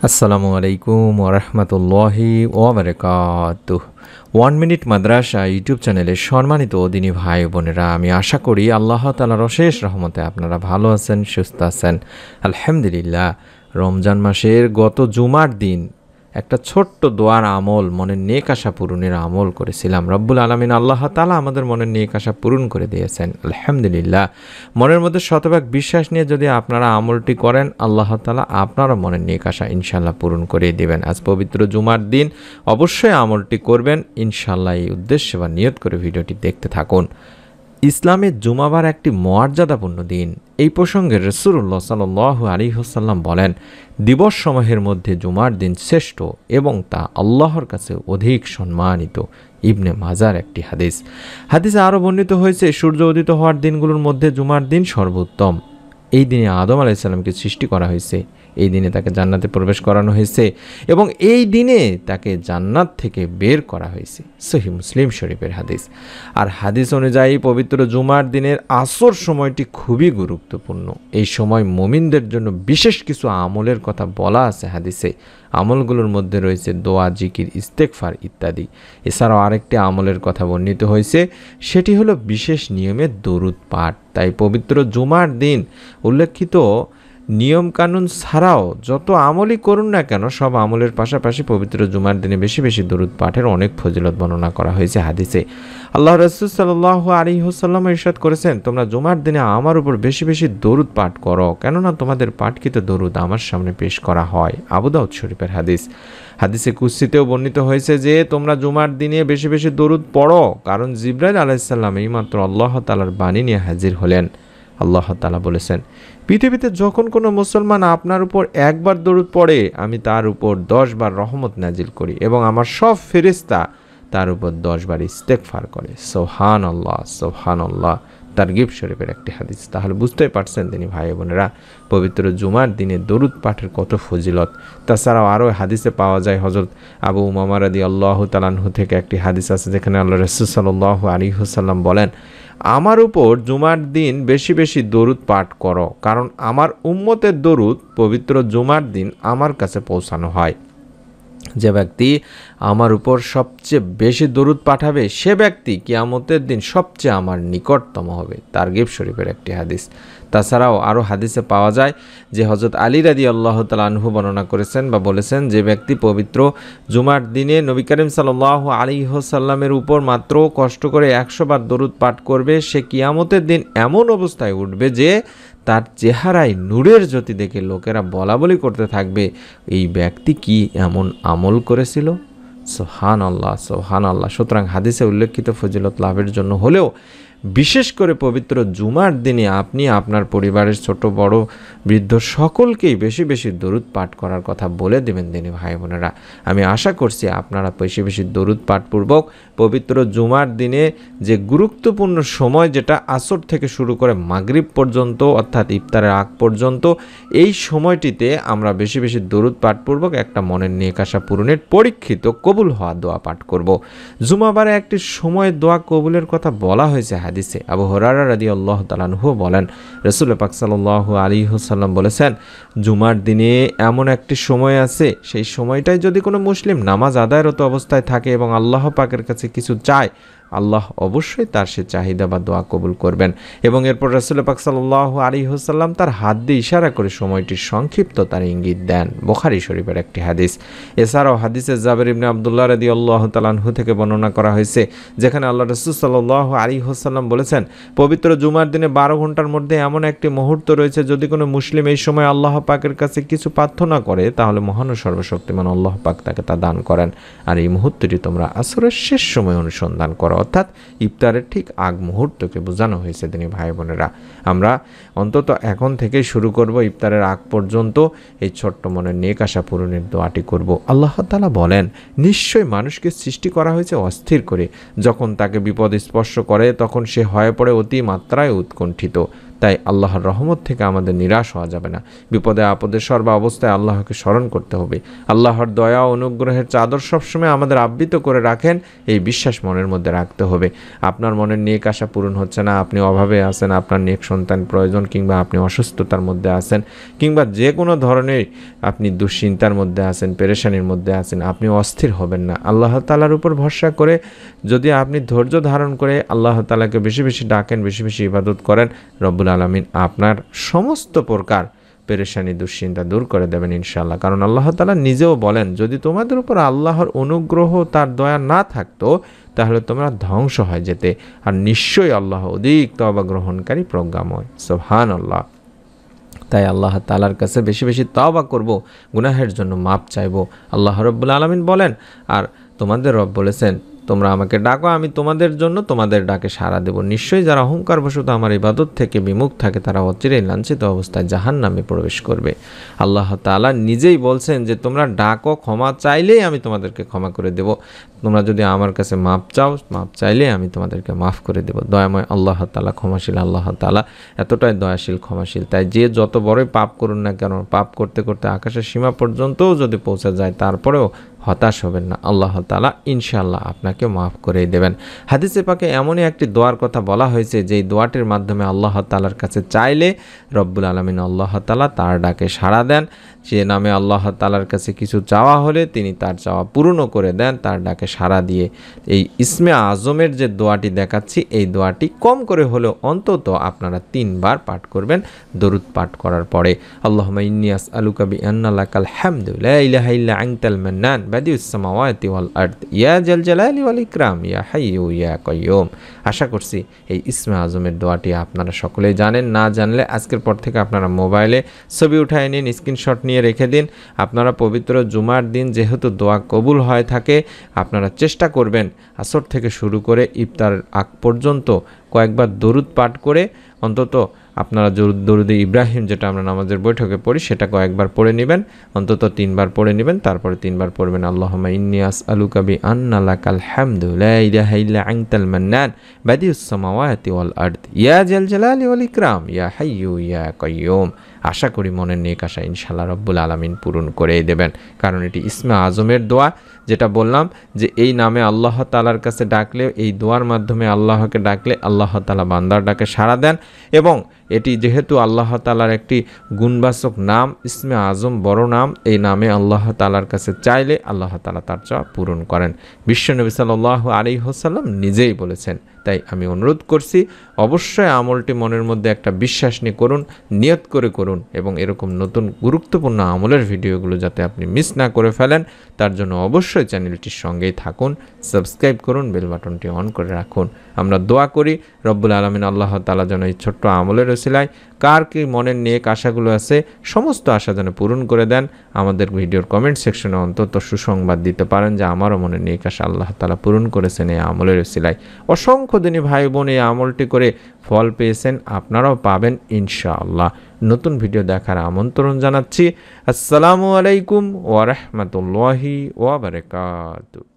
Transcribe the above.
আসসালামু আলাইকুম ওরহমতুল্লাহি ওবরাকাতুহ। 1 মিনিট মাদ্রাসা ইউটিউব চ্যানেলের সম্মানিত দিনী ভাই বোনেরা, আমি আশা করি আল্লাহ তাআলার অশেষ রহমতে আপনারা ভালো আছেন, সুস্থ আছেন। আলহামদুলিল্লাহ। রমজান মাসের গত জুমার দিন একটা ছোট্ট দোয়ার আমল, মনের নেক আশা পূরণের আমল করেছিলাম। রব্বুল আলামিন আল্লাহ তাআলা আমাদের মনের নেক আশা পূরণ করে দিয়েছেন, আলহামদুলিল্লাহ। মনের মধ্যে শতভাগ বিশ্বাস নিয়ে যদি আপনারা আমলটি করেন, আল্লাহ তাআলা আপনারও মনের নেক আশা ইনশাল্লাহ পূরণ করে দিবেন। আজ পবিত্র জুমার দিন অবশ্যই আমলটি করবেন ইনশাল্লাহ। এই উদ্দেশ্যে বা নিয়ত করে ভিডিওটি দেখতে থাকুন। ইসলামের জুমাবার একটি মর্যাদাপূর্ণ দিন। এই প্রসঙ্গে রাসূলুল্লাহ সাল্লাল্লাহু আলাইহি ওয়াসাল্লাম বলেন, দিবসসমূহের মধ্যে জুমার দিন শ্রেষ্ঠ এবং তা আল্লাহর কাছে অধিক সম্মানিত। ইবনে মাজার একটি হাদিসে আরও বর্ণিত হয়েছে, সূর্য উদিত হওয়ার দিনগুলোর মধ্যে জুমার দিন সর্বোত্তম। এই দিনে আদম আলাইহিস সালামকে সৃষ্টি করা হয়েছে, এই দিনে তাকে জান্নাতে প্রবেশ করানো হয়েছে এবং এই দিনে তাকে জান্নাত থেকে বের করা হয়েছে। সহিহ মুসলিম শরীফের হাদিস। আর হাদিস অনুযায়ী পবিত্র জুমার দিনের আসর সময়টি খুবই গুরুত্বপূর্ণ। এই সময় মুমিনদের জন্য বিশেষ কিছু আমলের কথা বলা আছে হাদিসে। আমলগুলোর মধ্যে রয়েছে দোয়া, জিকির, ইস্তেগফার ইত্যাদি। এছাড়াও আরেকটি আমলের কথা বর্ণিত হয়েছে, সেটি হলো বিশেষ নিয়মে দরুদ পাঠ। তাই পবিত্র জুমার দিন উল্লেখিত নিয়মকানুন ছাড়াও যত আমলই করুন না কেন, সব আমলের পাশাপাশি পবিত্র জুমার দিনে বেশি বেশি দরুদ পাঠের অনেক ফজিলত বর্ণনা করা হয়েছে হাদিসে। আল্লাহ রাসূল সাল্লাল্লাহু আলাইহি ওয়াসাল্লাম ইরশাদ করেছেন, তোমরা জুমার দিনে আমার উপর বেশি বেশি দরুদ পাঠ করো, কেননা তোমাদের পাঠকৃত দরুদ আমার সামনে পেশ করা হয়। আবু দাউদ শরীফের হাদিসে কুদসিতেও বর্ণিত হয়েছে যে তোমরা জুমার দিনে বেশি বেশি দরুদ পড়ো, কারণ জিবরাইল আলাইহিস সালাম এইমাত্র আল্লাহ তাআলার বাণী নিয়ে হাজির হলেন। আল্লাহ তাআলা বলেছেন, পৃথিবীতে যখন কোনো মুসলমান আপনার উপর একবার দরুদ পড়ে, আমি তার উপর 10 বার রহমত নাজিল করি এবং আমার সব ফেরেশতা তার উপর 10 বার ইস্তেগফার করে। সুবহানাল্লাহ, সুবহানাল্লাহ। তারগিব শরীফের একটি হাদিস। তাহলে বুঝতেই পারছেন তিনি ভাই বোনেরা, পবিত্র জুমার দিনে দরুদ পাঠের কত ফজিলত। তাছাড়াও আরও হাদিসে পাওয়া যায়, হযরত আবু উমামা রাদিয়াল্লাহু তাআলা আনহু থেকে একটি হাদিস আছে, যেখানে আল্লাহ রাসূল সাল্লাল্লাহু আলাইহি ওয়াসাল্লাম বলেন, আমার উপর জুমার দিন বেশি বেশি দরুদ পাঠ করো, কারণ আমার উম্মতের দরুদ পবিত্র জুমার দিন আমার কাছে পৌঁছানো হয়। যে ব্যক্তি আমার উপর সবচেয়ে বেশি দরুদ পাঠাবে, সে ব্যক্তি কিয়ামতের দিন সবচেয়ে আমার নিকটতম হবে। তারগিব শরীফের একটি হাদিস। তাছাড়াও আরও হাদিসে পাওয়া যায় যে হযরত আলী রাদিয়াল্লাহু তাআলা আনহু বর্ণনা করেছেন বা বলেছেন, যে ব্যক্তি পবিত্র জুমার দিনে নবী করিম সাল্লাল্লাহু আলাইহি ওয়াসাল্লামের উপর মাত্র কষ্ট করে 100 বার দরুদ পাঠ করবে, সে কিয়ামতের দিন এমন অবস্থায় উঠবে যে তার চেহারায় নূরের জ্যোতি দেখে লোকেরা বলাবলি করতে থাকবে, এই ব্যক্তি কি এমন আমল করেছিল। সুবহানাল্লাহ, সুবহানাল্লাহ। সুতরাং হাদিসে উল্লেখিত ফজিলত লাভের জন্য হলেও বিশেষ করে পবিত্র জুমার দিনে আপনি আপনার পরিবারের ছোট বড় বৃদ্ধ সকলকেই বেশি বেশি দরুদ পাঠ করার কথা বলে দেবেন দিনী ভাই বোনেরা। আমি আশা করছি আপনারা বেশি বেশি দরুদ পাঠপূর্বক পবিত্র জুমার দিনে যে গুরুত্বপূর্ণ সময়, যেটা আসর থেকে শুরু করে মাগরিব পর্যন্ত অর্থাৎ ইফতারের আগ পর্যন্ত, এই সময়টিতে আমরা বেশি বেশি দরুদ পাঠপূর্বক একটা মনের নেক আশা পূরণের পরীক্ষিত কবুল হওয়া দোয়া পাঠ করব। জুমাবারে একটি সময় দোয়া কবুলের কথা বলা হয়েছে হাদিসে। আবু হুরায়রা রাদিয়াল্লাহু তাআলা আনহু বলেন, রাসূল পাক সাল্লাল্লাহু আলাইহি ওয়াসাল্লাম বলেছেন, জুমার দিনে এমন একটি সময় আছে, সেই সময়টায় যদি কোনো মুসলিম নামাজ আদায়রত অবস্থায় থাকে এবং আল্লাহ পাকের কাছে কিছু চায়, আল্লাহ অবশ্যই তার সে চাহিদা বা দোয়া কবুল করবেন। এবং এরপর রাসূল পাক সাল্লাল্লাহু আলাইহি ওয়াসাল্লাম তার হাত দিয়ে ইশারা করে সময়টির সংক্ষিপ্ততার ইঙ্গিত দেন। বুখারী শরীফের একটি হাদিস। এছাড়াও হাদিসে জাবের ইবনে আব্দুল্লাহ রাদিয়াল্লাহু তাআলা আনহু থেকে বর্ণনা করা হয়েছে, যেখানে আল্লাহ রাসূল সাল্লাল্লাহু আলাইহি ওয়াসাল্লাম বলেছেন, পবিত্র জুমার দিনে 12 ঘন্টার মধ্যে এমন একটি মুহূর্ত রয়েছে, যদি কোনো মুসলিম এই সময় আল্লাহ পাকের কাছে কিছু প্রার্থনা করে, তাহলে মহান ও সর্বশক্তিমান আল্লাহ পাক তাকে তা দান করেন। আর এই মুহূর্তটি তোমরা আসরের শেষ সময় অনুসন্ধান করো, অর্থাৎ ইফতারের ঠিক আগ মুহূর্তকে বোঝানো হয়েছে তিনি ভাই বোনেরা। আমরা অন্তত এখন থেকেই শুরু করব, ইফতারের আগ পর্যন্ত এই ছোট্ট মনের নেক আশা পূরণের দোয়াটি করব। আল্লাহ তাআলা বলেন, নিশ্চয়ই মানুষকে সৃষ্টি করা হয়েছে অস্থির করে, যখন তাকে বিপদ স্পর্শ করে তখন সে হয়ে পড়ে অতি মাত্রায় উৎকণ্ঠিত। তাই আল্লাহর রহমত থেকে আমাদের নিরাশ হওয়া যাবে না। বিপদে আপদে সর্ব অবস্থায় আল্লাহকে স্মরণ করতে হবে। আল্লাহর দয়া অনুগ্রহের চাদর সবসময় আমাদের আবৃত করে রাখেন, এই বিশ্বাস মনের মধ্যে রাখতে হবে। আপনার মনের নেক আশা পূরণ হচ্ছে না, আপনি অভাবে আছেন, আপনার নেক সন্তান প্রয়োজন, কিংবা আপনি অসুস্থতার মধ্যে আছেন, কিংবা যে কোনো ধরনের আপনি দুশ্চিন্তার মধ্যে আছেন, পেরেশানির মধ্যে আছেন, আপনি অস্থির হবেন না। আল্লাহ তাআলার উপর ভরসা করে যদি আপনি ধৈর্য ধারণ করে আল্লাহ তাআলাকে বেশি বেশি ডাকেন, বেশি বেশি ইবাদত করেন, রব্বুল আলামিন আপনার সমস্ত প্রকার পেরেশানি দুশ্চিন্তা দূর করে দেবেন ইনশাআল্লাহ। কারণ আল্লাহ তাআলা নিজেও বলেন, যদি তোমাদের উপর আল্লাহর অনুগ্রহ তার দয়া না থাকতো তাহলে তোমরা ধ্বংস হয়ে যেতে, আর নিশ্চয়ই আল্লাহ অধিক তওবা গ্রহণকারী প্রজ্ঞাময়। সুবহানাল্লাহ। তাই আল্লাহ তাআলার কাছে বেশি বেশি তওবা করব, গুনাহের জন্য মাপ চাইব। আল্লাহ রাব্বুল আলামিন বলেন, আর তোমাদের রব বলেছেন, তোমরা আমাকে ডাকো, আমি তোমাদের জন্য তোমাদের ডাকে সাড়া দেব। নিশ্চয়ই যারা অহংকারবশত আমার ইবাদত থেকে বিমুখ থাকে তারা অচিরেই লাঞ্ছিত অবস্থায় জাহান্নামে প্রবেশ করবে। আল্লাহ তাআলা নিজেই বলছেন যে তোমরা ডাকো, ক্ষমা চাইলেই আমি তোমাদেরকে ক্ষমা করে দেব। তোমরা যদি আমার কাছে মাপ চাও, মাপ চাইলেই আমি তোমাদেরকে মাফ করে দেব। দয়াময় আল্লাহ তাআলা, ক্ষমাশীল আল্লাহ তাআলা, এতটাই দয়াশীল ক্ষমাশীল। তাই যে যত বড়ই পাপ করুন না কেন, পাপ করতে করতে আকাশের সীমা পর্যন্তও যদি পৌঁছে যায়, তারপরেও হতাশ হবেন না। আল্লাহ তাআলা ইনশাআল্লাহ আপনাকে মাফ করে দেবেন। হাদিসে পাকে এমনই একটি দোয়ার কথা বলা হয়েছে, যেই দোয়াটির মাধ্যমে আল্লাহ তাআলার কাছে চাইলে রব্বুল আলামিন আল্লাহ তাআলা তার ডাকে সাড়া দেন। যে নামে আল্লাহ তাআলার কাছে কিছু চাওয়া হলে তিনি তার চাওয়া পূরণও করে দেন তার ডাকে সাড়া দিয়ে। এই ইসমে আজমের যে দোয়াটি দেখাচ্ছি, এই দোয়াটি কম করে হলেও অন্তত আপনারা 3 বার পাঠ করবেন দরুদ পাঠ করার পরে। আল্লাহুম্মা ইন্নী আসআলুকা বিআন্না লাকাল হামদু লা ইলাহা ইল্লা আনতাল মান্নান বাদিউস সামাওয়াতি ওয়াল আরদ ইয়া জাল জালালি ওয়াল ইকরাম ইয়া হাইয়্যু ইয়া কাইয়্যুম। আশা করছি এই ইসমে আজমের দোয়াটি আপনারা সকলেই জানেন। না জানলে আজকের পর থেকে আপনারা মোবাইলে ছবি উঠায় নিন, স্ক্রিনশট নিয়ে রেখে দিন। আপনারা পবিত্র জুমার দিন যেহেতু দোয়া কবুল হয়ে থাকে, আপনারা চেষ্টা করবেন আসর থেকে শুরু করে ইফতার আগ পর্যন্ত কয়েকবার দরুদ পাঠ করে, অন্তত আপনারা দরুদে ইব্রাহিম যেটা আমরা নামাজের বৈঠকে পড়ি সেটা কয়েকবার পড়ে নেবেন, অন্তত 3 বার পড়ে নেবেন। তারপরে 3 বার পড়বেন আল্লাহুম্মা ইন্নী আসআলুকা বিআন্না লাকাল হামদু লা ইলাহা ইল্লা আনতাল মান্নান বাদিউস সামাওয়াতি ওয়াল আরদ ইয়া জাল জালালি ওয়াল ইকরাম ইয়া হাইয়্যু ইয়া কাইয়্যুম। আশা করি মনের নেক আশা ইনশাআল্লাহ রব্বুল আলামিন পূরণ করেই দেবেন। কারণ এটি ইসমে আজমের দোয়া, যেটা বললাম যে এই নামে আল্লাহ তাআলার কাছে ডাকলে, এই দোয়ার মাধ্যমে আল্লাহকে ডাকলে আল্লাহ তাআলা বান্দার ডাকে সাড়া দেন। এবং এটি যেহেতু আল্লাহ তাআলার একটি গুণবাচক নাম, ইসমে আজম বড় নাম, এই নামে আল্লাহ তাআলার কাছে চাইলে আল্লাহ তাআলা তার চাওয়া পূরণ করেন। বিশ্বনবী সাল্লাল্লাহু আলাইহি ওয়াসাল্লাম নিজেই বলেছেন। তাই আমি অনুরোধ করছি, অবশ্যই আমলটি মনের মধ্যে একটা বিশ্বাস নিয়ে করুন, নিয়ত করে করুন, এবং এরকম নতুন গুরুত্বপূর্ণ আমলের ভিডিওগুলো যাতে আপনি মিস না করে ফেলেন তার জন্য অবশ্যই চ্যানেলটির সঙ্গেই থাকুন, সাবস্ক্রাইব করুন, বেল বাটনটি অন করে রাখুন। আমরা দোয়া করি রব্বুল আলামিন আল্লাহ তাআলা যেন এই ছোট্ট আমলের ওসিলায় কার কি মনের নেক আশাগুলো আছে সমস্ত আশা যেন পূরণ করে দেন। আমাদের ভিডিওর কমেন্ট সেকশনে অন্তত সুসংবাদ দিতে পারেন যে আমারও মনের নেক আশা আল্লাহ তাআলা পূরণ করেছেন এই আমলের ওসিলায়। অসংখ্য দিনী ভাই বোন এই আমলটি করে ফল পেয়েছেন, আপনারাও পাবেন ইনশাআল্লাহ। নতুন ভিডিও দেখার আমন্ত্রণ জানাচ্ছি। আসসালামু আলাইকুম ওয়া রাহমাতুল্লাহি ওয়া বারাকাতুহু।